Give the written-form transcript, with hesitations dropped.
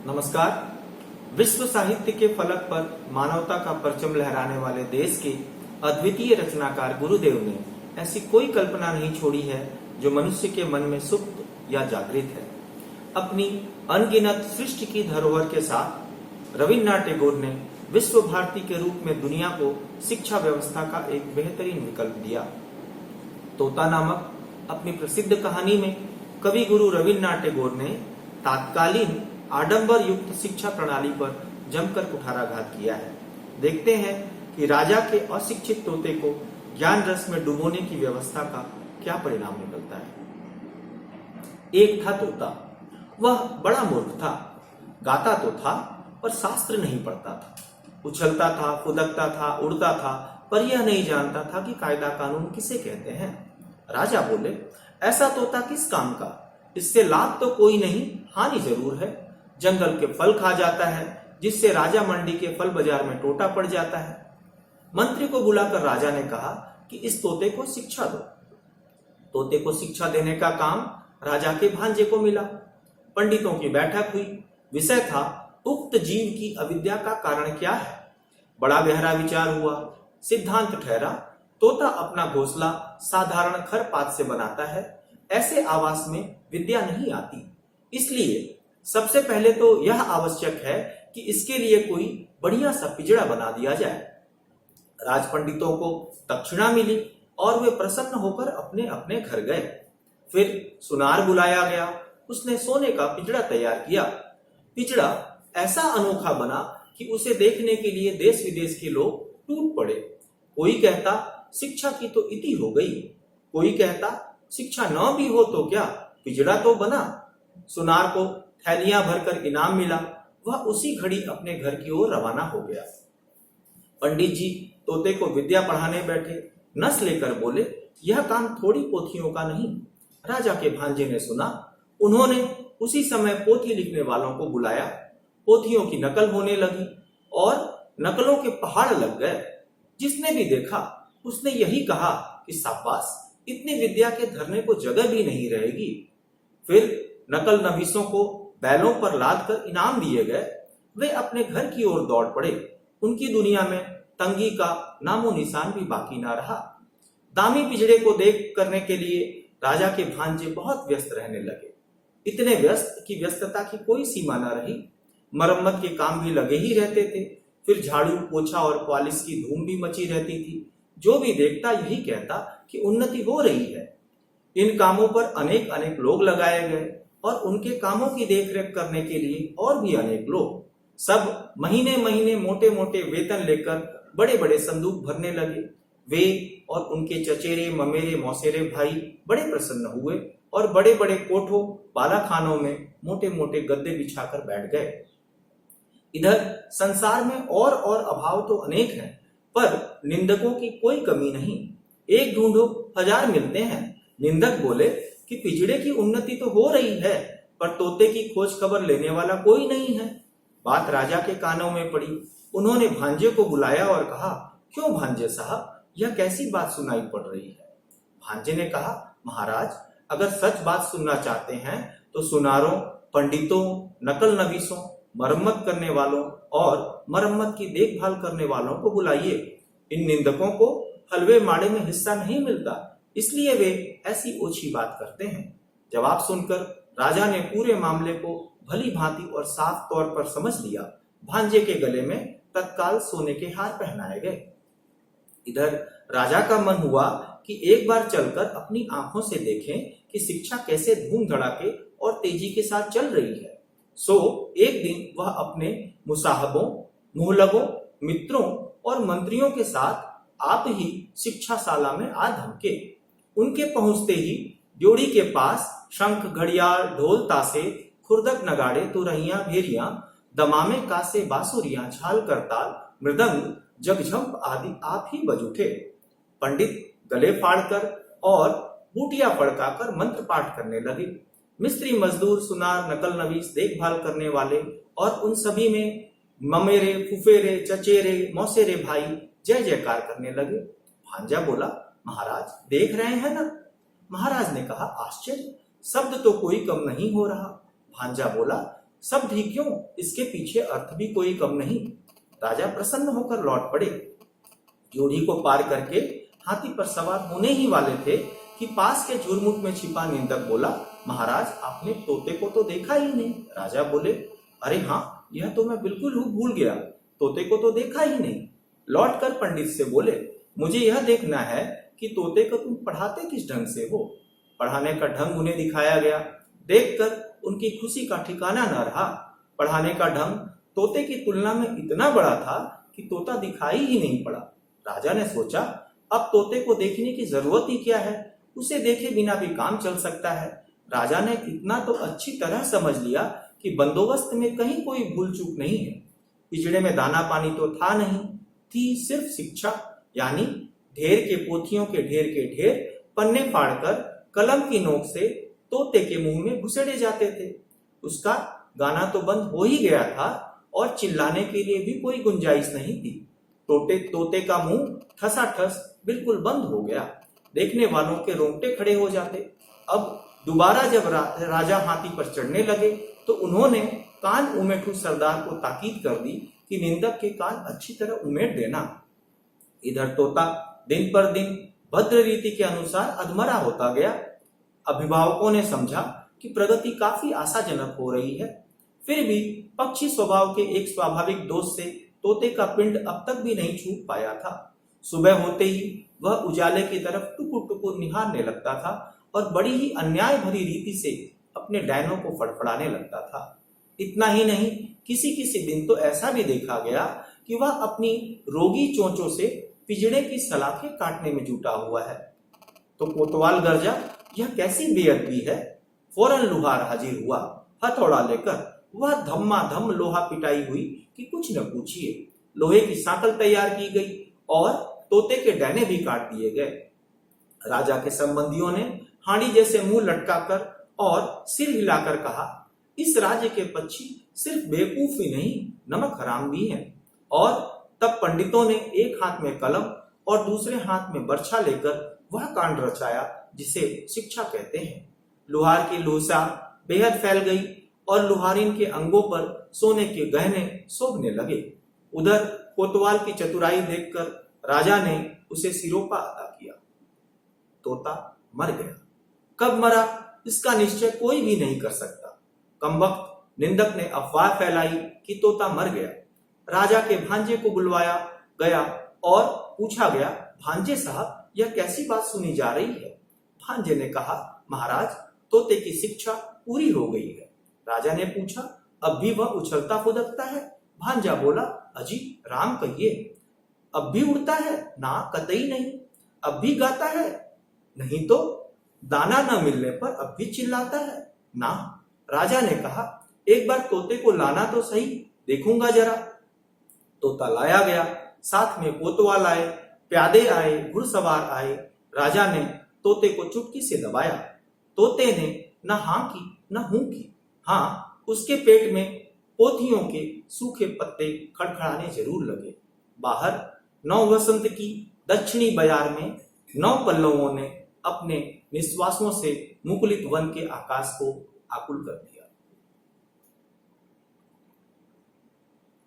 नमस्कार। विश्व साहित्य के फलक पर मानवता का परचम लहराने वाले देश के अद्वितीय रचनाकार गुरुदेव ने ऐसी कोई कल्पना नहीं छोड़ी है जो मनुष्य के मन में सुप्त या जागृत है। अपनी अनगिनत सृष्टि की धरोहर के साथ रविन्द्रनाथ टैगोर ने विश्व भारती के रूप में दुनिया को शिक्षा व्यवस्था का एक बेहतरीन विकल्प दिया। तोता नामक अपनी प्रसिद्ध कहानी में कवि गुरु रविन्द्रनाथ टैगोर ने तात्कालीन आडंबर युक्त शिक्षा प्रणाली पर जमकर कुठाराघात किया है। देखते हैं कि राजा के अशिक्षित तोते को ज्ञान रस में डुबोने की व्यवस्था का क्या परिणाम निकलता है। एक था तोता, वह बड़ा मूर्ख था। गाता तो था पर शास्त्र नहीं पढ़ता था। उछलता था, फुदकता था, उड़ता था, पर यह नहीं जानता था कि कायदा कानून किसे कहते हैं। राजा बोले, ऐसा तोता किस काम का? इससे लाभ तो कोई नहीं, हानि जरूर है। जंगल के फल खा जाता है, जिससे राजा मंडी के फल बाजार में टोटा पड़ जाता है। मंत्री को बुलाकर राजा ने कहा कि इस तोते को शिक्षा दो। तोते को शिक्षा देने का काम राजा के भांजे को मिला। पंडितों की बैठक हुई। विषय था उक्त जीव की अविद्या का कारण क्या है। बड़ा गहरा विचार हुआ। सिद्धांत ठहरा, तोता अपना घोंसला साधारण खरपात से बनाता है, ऐसे आवास में विद्या नहीं आती। इसलिए सबसे पहले तो यह आवश्यक है कि इसके लिए कोई बढ़िया सा पिंजड़ा बना दिया जाए। राजपंडितों को दक्षिणा मिली और वे प्रसन्न होकर अपने अपने घर गए। फिर सुनार बुलाया गया। उसने सोने का पिंजड़ा तैयार किया। पिंजड़ा ऐसा अनोखा बना कि उसे देखने के लिए देश विदेश के लोग टूट पड़े। कोई कहता शिक्षा की तो इति हो गई, कोई कहता शिक्षा न भी हो तो क्या, पिंजड़ा तो बना। सुनार को थैलियां भरकर इनाम मिला। वह उसी घड़ी अपने घर की ओर रवाना हो गया। पंडित जी तोते को विद्या पढ़ाने बैठे। नस लेकर बोले, यह काम थोड़ी पोथियों का नहीं। राजा के भांजे ने सुना। उन्होंने उसी समय पोथी लिखने वालों को बुलाया। पोथियों की नकल होने लगी और नकलों के पहाड़ लग गए। जिसने भी देखा उसने यही कहा कि शाबाश, इतनी विद्या के धरने को जगह भी नहीं रहेगी। फिर नकल नवीसों को बैलों पर लाद कर इनाम दिए गए। वे अपने घर की ओर दौड़ पड़े। उनकी दुनिया में तंगी का नामो निशान भी बाकी ना रहा। दामी पिंजड़े को देख करने के लिए राजा के भांजे बहुत व्यस्त रहने लगे। इतने व्यस्त कि व्यस्तता की कोई सीमा न रही। मरम्मत के काम भी लगे ही रहते थे। फिर झाड़ू, पोछा और पॉलिश की धूम भी मची रहती थी। जो भी देखता यही कहता कि उन्नति हो रही है। इन कामों पर अनेक अनेक लोग लगाए गए और उनके कामों की देखरेख करने के लिए और भी अनेक लोग। सब महीने महीने मोटे मोटे वेतन लेकर बड़े बड़े संदूक भरने लगे। वे और उनके चचेरे ममेरे मौसेरे भाई बड़े प्रसन्न हुए और बड़े बड़े कोठों बालाखानों में मोटे मोटे गद्दे बिछाकर बैठ गए। इधर संसार में और अभाव तो अनेक हैं, पर निंदकों की कोई कमी नहीं। एक ढूंढो हजार मिलते हैं। निंदक बोले कि पिंजड़े की उन्नति तो हो रही है, पर तोते की खोज खबर लेने वाला कोई नहीं है। बात राजा के कानों में पड़ी। उन्होंने भांजे को बुलाया और कहा, क्यों भांजे साहब, यह कैसी बात सुनाई पड़ रही है? भांजे ने कहा, महाराज, अगर सच बात सुनना चाहते हैं तो सुनारों, पंडितों, नकल नवीसों, मरम्मत करने वालों और मरम्मत की देखभाल करने वालों को बुलाइए। इन निंदकों को हलवे माड़े में हिस्सा नहीं मिलता, इसलिए वे ऐसी ओछी बात करते हैं। जवाब सुनकर राजा ने पूरे मामले को भली भांति और साफ तौर पर समझ लिया। भांजे के गले में तत्काल सोने के हार पहनाए गए। इधर राजा का मन हुआ कि एक बार चलकर अपनी आंखों से देखें कि शिक्षा कैसे धूम धड़ाके और तेजी के साथ चल रही है। सो एक दिन वह अपने मुसाहबों, मुहलगों, मित्रों और मंत्रियों के साथ आप ही शिक्षाशाला में आ धमके। उनके पहुंचते ही ड्योढ़ी के पास शंख, घड़ियाल, ढोल, तासे, खुरदक, नगाड़े, तुरहियां, भेरियां, दमामे, कासे, बांसुरियां, झाल, करताल, मृदंग, जगझंप आदि आप ही बज उठे। पंडित गले फाड़कर और बूटियां फड़काकर मंत्र पाठ करने लगे। मिस्त्री, मजदूर, सुनार, नकल नवीस, देखभाल करने वाले और उन सभी में ममेरे, फुफेरे, चचेरे, मौसेरे भाई जय जयकार करने लगे। भांजा बोला, महाराज देख रहे हैं ना? महाराज ने कहा, आश्चर्य, शब्द तो कोई कम नहीं हो रहा। भांजा बोला, सब भी क्यों, इसके पीछे अर्थ भी कोई कम नहीं। राजा प्रसन्न होकर लौट पड़े। जोड़ी को पार करके हाथी पर सवार होने ही वाले थे कि पास के झुरमुट में छिपा निंदक बोला, महाराज आपने तोते को तो देखा ही नहीं। राजा बोले, अरे हाँ, यह तो मैं बिल्कुल भूल गया, तोते को तो देखा ही नहीं। लौटकर पंडित से बोले, मुझे यह देखना है कि तोते को तुम पढ़ाते किस ढंग से हो। पढ़ाने का ढंग उन्हें दिखाया गया। देखकर उनकी खुशी का ठिकाना न रहा। पढ़ाने का ढंग तोते की तुलना में इतना बड़ा था कि तोता दिखाई ही नहीं पड़ा। राजा ने सोचा, अब तोते को देखने की जरूरत ही क्या है, उसे देखे बिना भी काम चल सकता है। राजा ने इतना तो अच्छी तरह समझ लिया कि बंदोबस्त में कहीं कोई भूल चूक नहीं है। पिंजड़े में दाना पानी तो था नहीं, थी सिर्फ शिक्षा, यानी ढेर के पोथियों के ढेर पन्ने फाड़कर कलम की नोक से तोते के मुंह में घुसेड़े जाते थे। उसका गाना तो बंद हो ही गया था और चिल्लाने के लिए भी कोई गुंजाइश नहीं थी। तोते का मुंह ठसाठस बिल्कुल बंद हो गया। देखने वालों के रोंगटे खड़े हो जाते। अब दोबारा जब राजा हाथी पर चढ़ने लगे तो उन्होंने कान उमेठू सरदार को ताकीद कर दी कि निंदक के कान अच्छी तरह उमेट देना। इधर तोता दिन पर दिन भद्र रीति के अनुसार अधमरा होता गया। अभिभावकों ने समझा कि प्रगति काफी आशाजनक हो रही है, फिर भी पक्षी स्वभाव के एक स्वाभाविक दोष से तोते का पिंड अब तक भी नहीं छूट पाया था। सुबह होते ही वह उजाले की तरफ टुकुर टुकुर निहारने लगता था और बड़ी ही अन्याय भरी रीति से अपने डैनों को फड़फड़ाने लगता था। इतना ही नहीं, किसी किसी दिन तो ऐसा भी देखा गया कि वह अपनी रोगी चोंचों से पिंजड़े की सलाखें काटने में जुटा हुआ है। तो कोतवाल गरजा, यह कैसी बेअदबी है। फौरन लुहार हाजिर हुआ। हथौड़ा लेकर वह धम्माधम लोहा पिटाई हुई कि कुछ न पूछिए। लोहे की सांकल तैयार की गई और तोते के डैने भी काट दिए गए। राजा के संबंधियों ने हांडी जैसे मुंह लटकाकर और सिर हिलाकर कहा, इस राज्य के पक्षी सिर्फ बेवकूफ ही नहीं, नमक हराम भी हैं। और तब पंडितों ने एक हाथ में कलम और दूसरे हाथ में बर्छा लेकर वह कांड रचाया जिसे शिक्षा कहते हैं। लुहार की लूसा बेहद फैल गई और लुहारिन के अंगों पर सोने के गहने शोभने लगे। उधर कोतवाल की चतुराई देखकर राजा ने उसे सिरोपा अदा किया। तोता मर गया। कब मरा इसका निश्चय कोई भी नहीं कर सकता। कमबख्त निंदक ने अफवाह फैलाई कि तोता मर गया। राजा के भांजे को बुलवाया गया और पूछा गया, भांजे साहब, यह कैसी बात सुनी जा रही है। भांजे ने कहा, महाराज, तोते की शिक्षा पूरी हो गई है। राजा ने पूछा, अब भी वह उछलता फुदकता है। भांजा बोला, अजी राम कहिए, अब भी उड़ता है? ना, कतई नहीं। अब भी गाता है? नहीं। तो दाना न मिलने पर अब भी चिल्लाता है? ना। राजा ने कहा, एक बार तोते को लाना तो सही, देखूंगा जरा। तोता लाया गया। साथ में कोतवाल आए, प्यादे आए, घुड़सवार आए। राजा ने तोते को चुटकी से दबाया। तोते ने न हाँ की न हूं की। हाँ, उसके पेट में पोथियों के सूखे पत्ते खड़खड़ाने जरूर लगे। बाहर नौ वसंत की दक्षिणी बयार में नौ पल्लवों ने अपने निश्वासों से मुकुलित वन के आकाश को आकुल कर दिया।